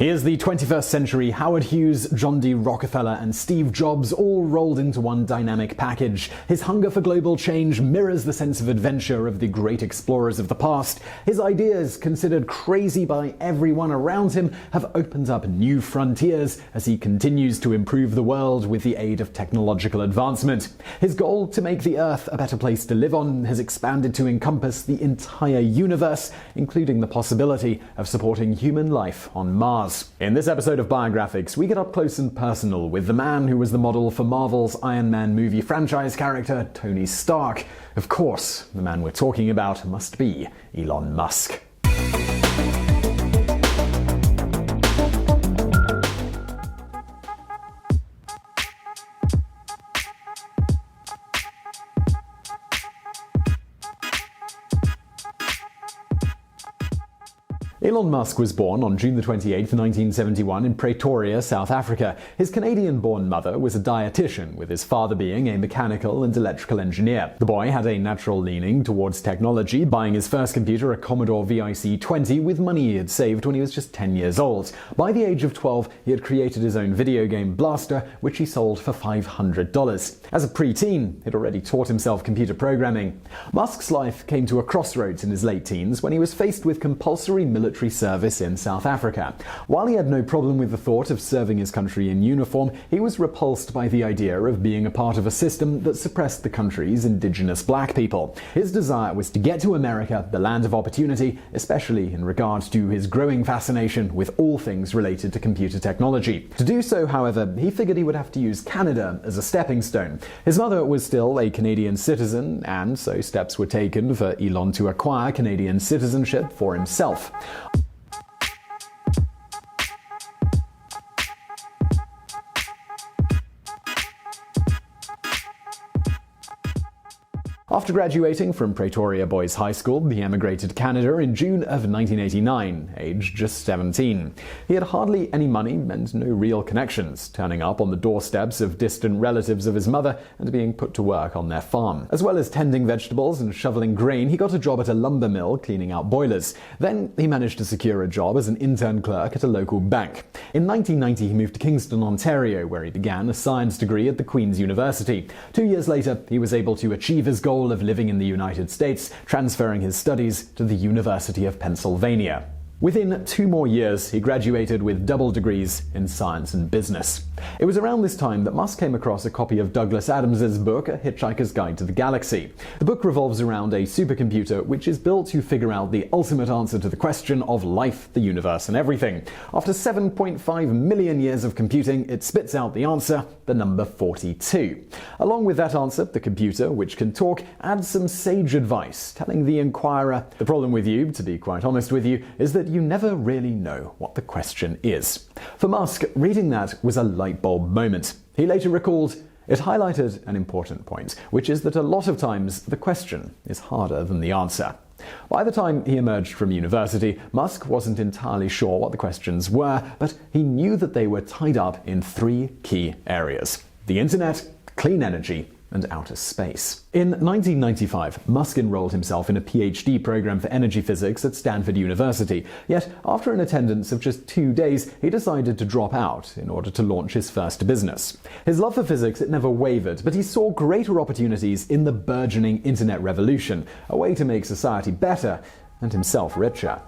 Here's the 21st century Howard Hughes, John D. Rockefeller and Steve Jobs all rolled into one dynamic package. His hunger for global change mirrors the sense of adventure of the great explorers of the past. His ideas, considered crazy by everyone around him, have opened up new frontiers as he continues to improve the world with the aid of technological advancement. His goal to make the Earth a better place to live on has expanded to encompass the entire universe, including the possibility of supporting human life on Mars. In this episode of Biographics, we get up close and personal with the man who was the model for Marvel's Iron Man movie franchise character, Tony Stark. Of course, the man we're talking about must be Elon Musk. Elon Musk was born on June 28, 1971 in Pretoria, South Africa. His Canadian-born mother was a dietitian, with his father being a mechanical and electrical engineer. The boy had a natural leaning towards technology, buying his first computer, a Commodore VIC-20, with money he had saved when he was just 10 years old. By the age of 12, he had created his own video game blaster, which he sold for $500. As a preteen, he'd already taught himself computer programming. Musk's life came to a crossroads in his late teens when he was faced with compulsory military service in South Africa. While he had no problem with the thought of serving his country in uniform, he was repulsed by the idea of being a part of a system that suppressed the country's indigenous black people. His desire was to get to America, the land of opportunity, especially in regard to his growing fascination with all things related to computer technology. To do so, however, he figured he would have to use Canada as a stepping stone. His mother was still a Canadian citizen, and so steps were taken for Elon to acquire Canadian citizenship for himself. After graduating from Pretoria Boys High School, he emigrated to Canada in June of 1989, aged just 17. He had hardly any money and no real connections, turning up on the doorsteps of distant relatives of his mother and being put to work on their farm. As well as tending vegetables and shoveling grain, he got a job at a lumber mill cleaning out boilers. Then he managed to secure a job as an intern clerk at a local bank. In 1990, he moved to Kingston, Ontario, where he began a science degree at the Queen's University. 2 years later, he was able to achieve his goal of living in the United States, transferring his studies to the University of Pennsylvania. Within 2 more years, he graduated with double degrees in science and business. It was around this time that Musk came across a copy of Douglas Adams's book, A Hitchhiker's Guide to the Galaxy. The book revolves around a supercomputer which is built to figure out the ultimate answer to the question of life, the universe, and everything. After 7.5 million years of computing, it spits out the answer, the number 42. Along with that answer, the computer, which can talk, adds some sage advice, telling the inquirer, "The problem with you, to be quite honest with you, is that you never really know what the question is." For Musk, reading that was a light bulb moment. He later recalled, "It highlighted an important point, which is that a lot of times the question is harder than the answer." By the time he emerged from university, Musk wasn't entirely sure what the questions were, but he knew that they were tied up in 3 key areas: the internet, clean energy, and outer space. In 1995, Musk enrolled himself in a PhD program for energy physics at Stanford University. Yet, after an attendance of just 2 days, he decided to drop out in order to launch his first business. His love for physics never wavered, but he saw greater opportunities in the burgeoning internet revolution, a way to make society better and himself richer.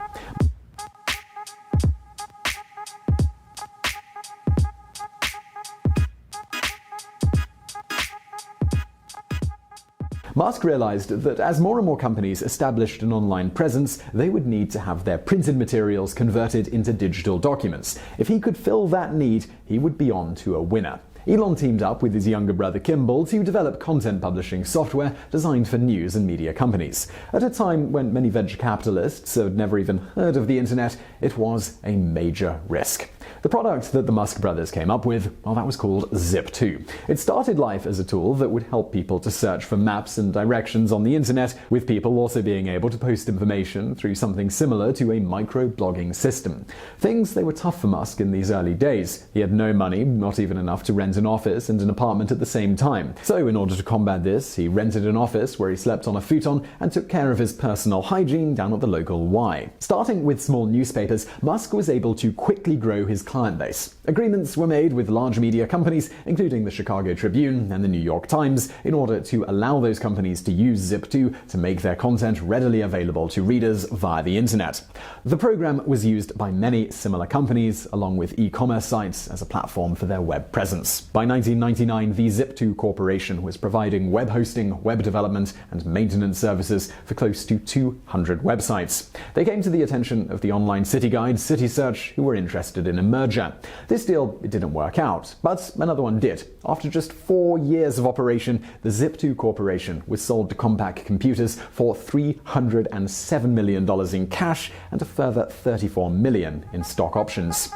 Musk realized that as more and more companies established an online presence, they would need to have their printed materials converted into digital documents. If he could fill that need, he would be on to a winner. Elon teamed up with his younger brother Kimball to develop content publishing software designed for news and media companies. At a time when many venture capitalists had never even heard of the internet, it was a major risk. The product that the Musk brothers came up with, well, that was called Zip2. It started life as a tool that would help people to search for maps and directions on the internet, with people also being able to post information through something similar to a micro-blogging system. Things, they were tough for Musk in these early days. He had no money, not even enough to rent an office and an apartment at the same time. So in order to combat this, he rented an office where he slept on a futon and took care of his personal hygiene down at the local Y. Starting with small newspapers, Musk was able to quickly grow his client base. Agreements were made with large media companies, including the Chicago Tribune and the New York Times, in order to allow those companies to use Zip2 to make their content readily available to readers via the internet. The program was used by many similar companies, along with e-commerce sites, as a platform for their web presence. By 1999, the Zip2 Corporation was providing web hosting, web development, and maintenance services for close to 200 websites. They came to the attention of the online city guide Citysearch, who were interested in a merger. This deal, it didn't work out, but another one did. After just 4 years of operation, the Zip2 Corporation was sold to Compaq Computers for $307 million in cash and a further $34 million in stock options.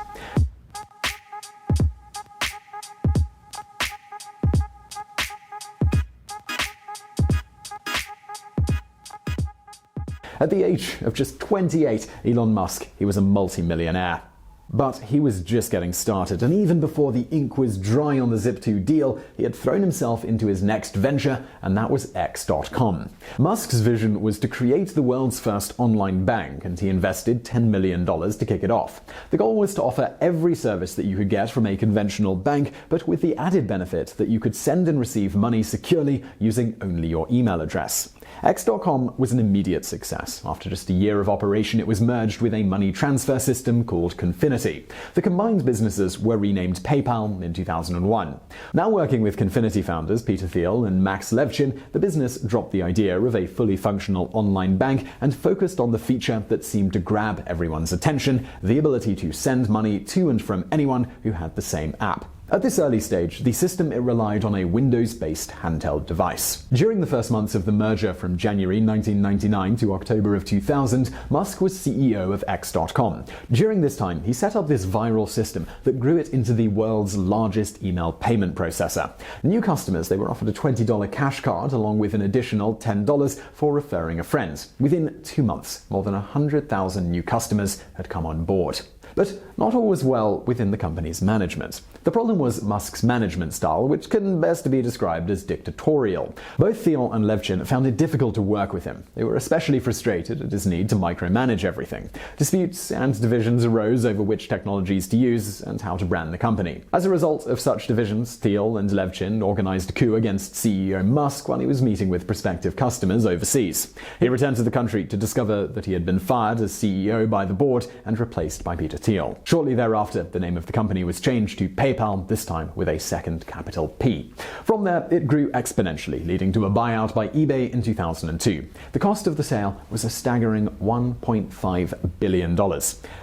At the age of just 28, Elon Musk, he was a multi-millionaire. But he was just getting started, and even before the ink was dry on the Zip2 deal, he had thrown himself into his next venture, and that was X.com. Musk's vision was to create the world's first online bank, and he invested $10 million to kick it off. The goal was to offer every service that you could get from a conventional bank, but with the added benefit that you could send and receive money securely using only your email address. X.com was an immediate success. After just a year of operation, it was merged with a money transfer system called Confinity. The combined businesses were renamed PayPal in 2001. Now working with Confinity founders Peter Thiel and Max Levchin, the business dropped the idea of a fully functional online bank and focused on the feature that seemed to grab everyone's attention: the ability to send money to and from anyone who had the same app. At this early stage, the system relied on a Windows-based handheld device. During the first months of the merger from January 1999 to October of 2000, Musk was CEO of X.com. During this time, he set up this viral system that grew it into the world's largest email payment processor. New customers, they were offered a $20 cash card along with an additional $10 for referring a friend. Within 2 months, more than 100,000 new customers had come on board. But not all was well within the company's management. The problem was Musk's management style, which can best be described as dictatorial. Both Thiel and Levchin found it difficult to work with him. They were especially frustrated at his need to micromanage everything. Disputes and divisions arose over which technologies to use and how to brand the company. As a result of such divisions, Thiel and Levchin organized a coup against CEO Musk while he was meeting with prospective customers overseas. He returned to the country to discover that he had been fired as CEO by the board and replaced by Peter Thiel. Shortly thereafter, the name of the company was changed to PayPal, this time with a second capital P. From there, it grew exponentially, leading to a buyout by eBay in 2002. The cost of the sale was a staggering $1.5 billion.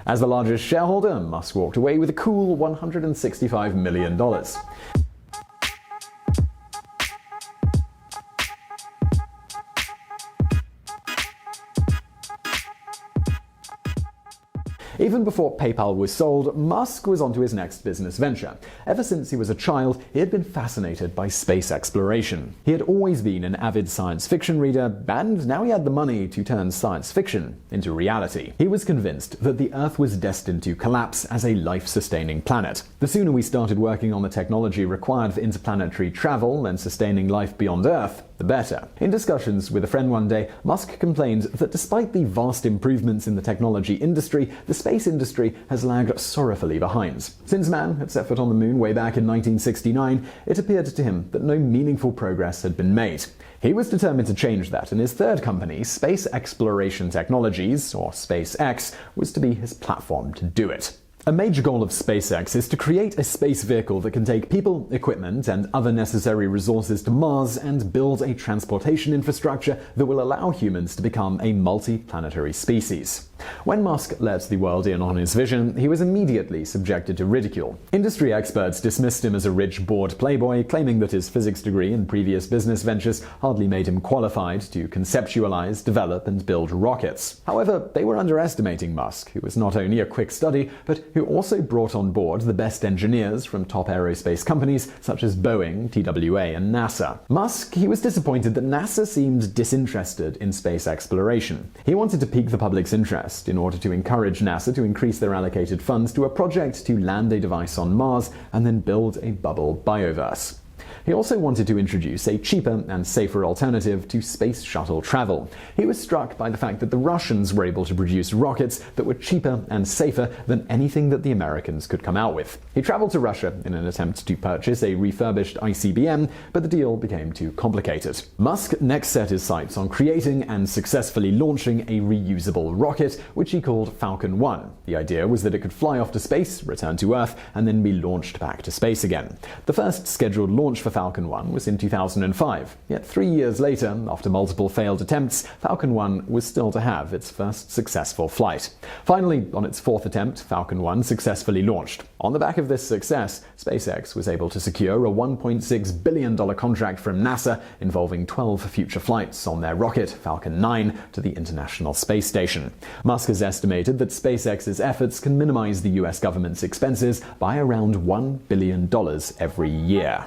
As the largest shareholder, Musk walked away with a cool $165 million. Even before PayPal was sold, Musk was onto his next business venture. Ever since he was a child, he had been fascinated by space exploration. He had always been an avid science fiction reader, and now he had the money to turn science fiction into reality. He was convinced that the Earth was destined to collapse as a life-sustaining planet. The sooner we started working on the technology required for interplanetary travel and sustaining life beyond Earth, the better. In discussions with a friend one day, Musk complained that despite the vast improvements in the technology industry, the space industry has lagged sorrowfully behind. Since man had set foot on the moon way back in 1969, it appeared to him that no meaningful progress had been made. He was determined to change that, and his third company, Space Exploration Technologies, or SpaceX, was to be his platform to do it. A major goal of SpaceX is to create a space vehicle that can take people, equipment, and other necessary resources to Mars and build a transportation infrastructure that will allow humans to become a multi-planetary species. When Musk let the world in on his vision, he was immediately subjected to ridicule. Industry experts dismissed him as a rich, bored playboy, claiming that his physics degree and previous business ventures hardly made him qualified to conceptualize, develop, and build rockets. However, they were underestimating Musk, who was not only a quick study, but who also brought on board the best engineers from top aerospace companies such as Boeing, TWA, and NASA. Musk, he was disappointed that NASA seemed disinterested in space exploration. He wanted to pique the public's interest in order to encourage NASA to increase their allocated funds to a project to land a device on Mars and then build a bubble bioverse. He also wanted to introduce a cheaper and safer alternative to space shuttle travel. He was struck by the fact that the Russians were able to produce rockets that were cheaper and safer than anything that the Americans could come out with. He traveled to Russia in an attempt to purchase a refurbished ICBM, but the deal became too complicated. Musk next set his sights on creating and successfully launching a reusable rocket, which he called Falcon 1. The idea was that it could fly off to space, return to Earth, and then be launched back to space again. The first scheduled launch for Falcon 1 was in 2005. Yet 3 years later, after multiple failed attempts, Falcon 1 was still to have its first successful flight. Finally, on its fourth attempt, Falcon 1 successfully launched. On the back of this success, SpaceX was able to secure a $1.6 billion contract from NASA involving 12 future flights on their rocket, Falcon 9, to the International Space Station. Musk has estimated that SpaceX's efforts can minimize the US government's expenses by around $1 billion every year.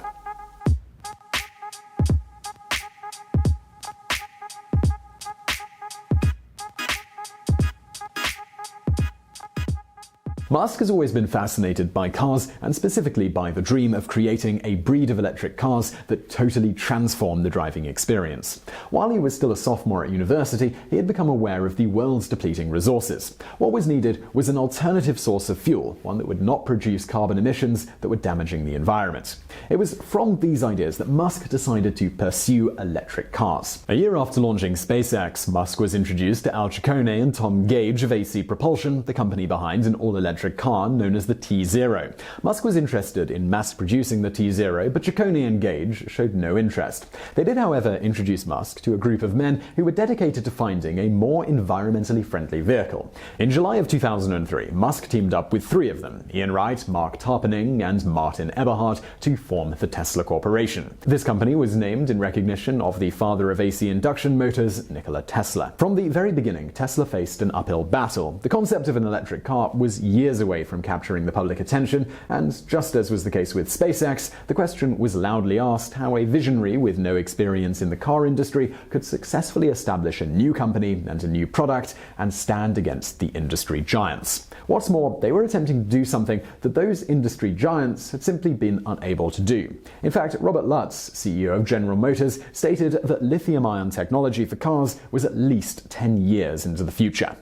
Musk has always been fascinated by cars, and specifically by the dream of creating a breed of electric cars that totally transform the driving experience. While he was still a sophomore at university, he had become aware of the world's depleting resources. What was needed was an alternative source of fuel, one that would not produce carbon emissions that were damaging the environment. It was from these ideas that Musk decided to pursue electric cars. A year after launching SpaceX, Musk was introduced to Al Ciccone and Tom Gage of AC Propulsion, the company behind an all-electric car known as the T-Zero. Musk was interested in mass-producing the T-Zero, but Ciccone and Gage showed no interest. They did, however, introduce Musk to a group of men who were dedicated to finding a more environmentally friendly vehicle. In July of 2003, Musk teamed up with three of them, Ian Wright, Mark Tarpenning, and Martin Eberhard, to form the Tesla Corporation. This company was named in recognition of the father of AC induction motors, Nikola Tesla. From the very beginning, Tesla faced an uphill battle. The concept of an electric car was years away from capturing the public attention, and just as was the case with SpaceX, the question was loudly asked how a visionary with no experience in the car industry could successfully establish a new company and a new product and stand against the industry giants. What's more, they were attempting to do something that those industry giants had simply been unable to do. In fact, Robert Lutz, CEO of General Motors, stated that lithium-ion technology for cars was at least 10 years into the future.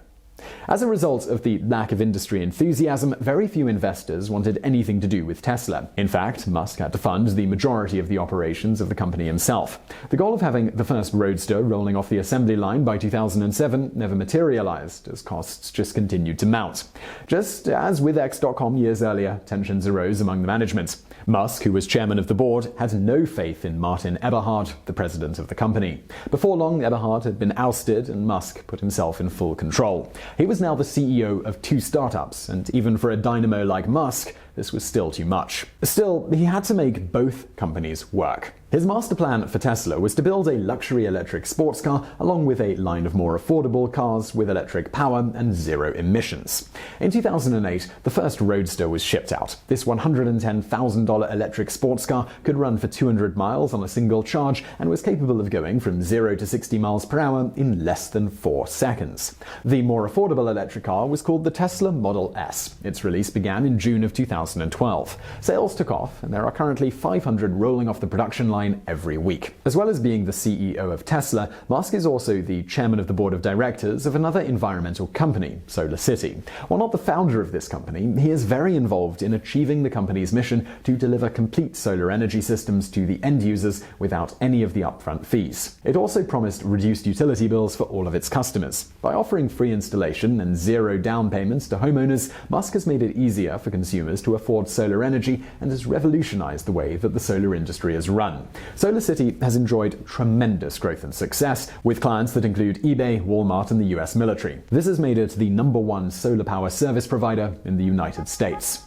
As a result of the lack of industry enthusiasm, very few investors wanted anything to do with Tesla. In fact, Musk had to fund the majority of the operations of the company himself. The goal of having the first Roadster rolling off the assembly line by 2007 never materialized, as costs just continued to mount. Just as with X.com years earlier, tensions arose among the management. Musk, who was chairman of the board, had no faith in Martin Eberhard, the president of the company. Before long, Eberhard had been ousted and Musk put himself in full control. He was now the CEO of two startups, and even for a dynamo like Musk, this was still too much. Still, he had to make both companies work. His master plan for Tesla was to build a luxury electric sports car along with a line of more affordable cars with electric power and zero emissions. In 2008, the first Roadster was shipped out. This $110,000 electric sports car could run for 200 miles on a single charge and was capable of going from 0 to 60 miles per hour in less than 4 seconds. The more affordable electric car was called the Tesla Model S. Its release began in June of 2012. Sales took off, and there are currently 500 rolling off the production line every week. As well as being the CEO of Tesla, Musk is also the chairman of the board of directors of another environmental company, SolarCity. While not the founder of this company, he is very involved in achieving the company's mission to deliver complete solar energy systems to the end users without any of the upfront fees. It also promised reduced utility bills for all of its customers. By offering free installation and zero down payments to homeowners, Musk has made it easier for consumers to to afford solar energy and has revolutionized the way that the solar industry is run. Solar City has enjoyed tremendous growth and success, with clients that include eBay, Walmart, and the US military. This has made it the #1 solar power service provider in the United States.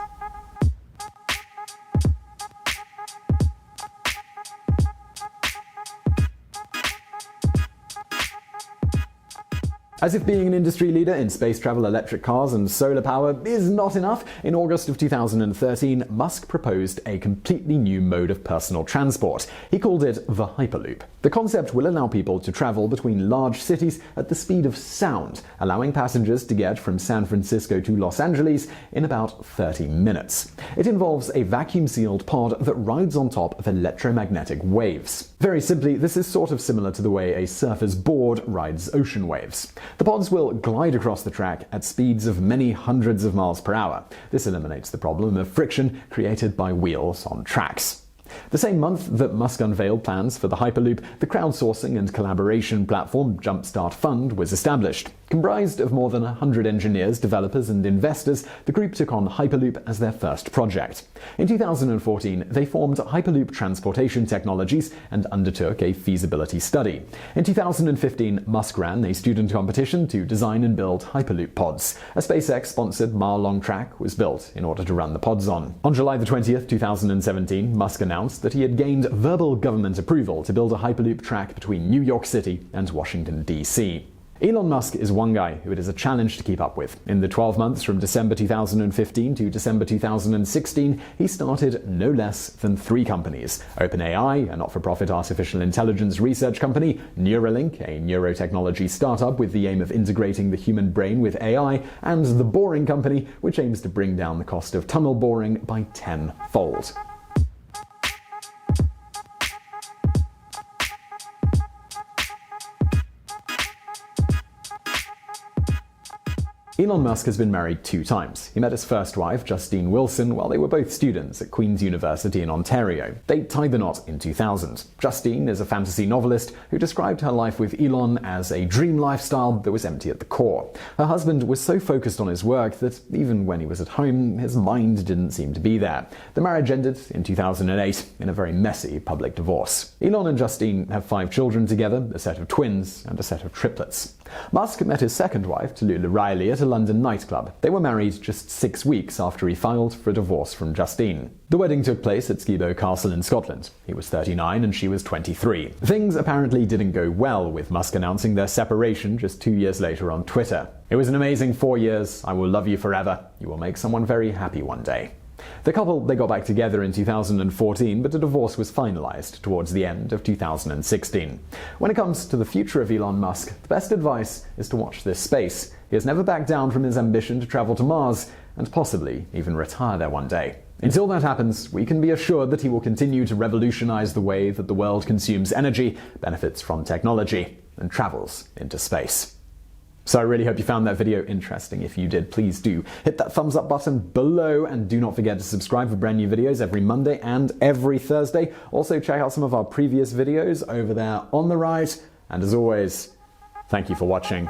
As if being an industry leader in space travel, electric cars, and solar power is not enough, in August of 2013, Musk proposed a completely new mode of personal transport. He called it the Hyperloop. The concept will allow people to travel between large cities at the speed of sound, allowing passengers to get from San Francisco to Los Angeles in about 30 minutes. It involves a vacuum-sealed pod that rides on top of electromagnetic waves. Very simply, this is sort of similar to the way a surfer's board rides ocean waves. The pods will glide across the track at speeds of many hundreds of miles per hour. This eliminates the problem of friction created by wheels on tracks. The same month that Musk unveiled plans for the Hyperloop, the crowdsourcing and collaboration platform Jumpstart Fund was established. Comprised of more than 100 engineers, developers, and investors, the group took on Hyperloop as their first project. In 2014, they formed Hyperloop Transportation Technologies and undertook a feasibility study. In 2015, Musk ran a student competition to design and build Hyperloop pods. A SpaceX-sponsored mile-long track was built in order to run the pods on. On July 20th, 2017, Musk announced that he had gained verbal government approval to build a Hyperloop track between New York City and Washington, D.C. Elon Musk is one guy who it is a challenge to keep up with. In the 12 months from December 2015 to December 2016, he started no less than 3 companies: OpenAI, a not-for-profit artificial intelligence research company; Neuralink, a neurotechnology startup with the aim of integrating the human brain with AI; and The Boring Company, which aims to bring down the cost of tunnel boring by 10-fold. Elon Musk has been married 2 times. He met his first wife, Justine Wilson, while they were both students at Queen's University in Ontario. They tied the knot in 2000. Justine is a fantasy novelist who described her life with Elon as a dream lifestyle that was empty at the core. Her husband was so focused on his work that even when he was at home, his mind didn't seem to be there. The marriage ended in 2008 in a very messy public divorce. Elon and Justine have 5 children together, a set of twins and a set of triplets. Musk met his second wife, Tallulah Riley, at a London nightclub. They were married just 6 weeks after he filed for a divorce from Justine. The wedding took place at Skibo Castle in Scotland. He was 39 and she was 23. Things apparently didn't go well, with Musk announcing their separation just 2 years later on Twitter. "It was an amazing 4 years. I will love you forever. You will make someone very happy one day." The couple, they got back together in 2014, but a divorce was finalized towards the end of 2016. When it comes to the future of Elon Musk, the best advice is to watch this space. He has never backed down from his ambition to travel to Mars and possibly even retire there one day. Until that happens, we can be assured that he will continue to revolutionize the way that the world consumes energy, benefits from technology, and travels into space. So I really hope you found that video interesting. If you did, please do hit that thumbs up button below, and do not forget to subscribe for brand new videos every Monday and every Thursday. Also check out some of our previous videos over there on the right, and as always, thank you for watching.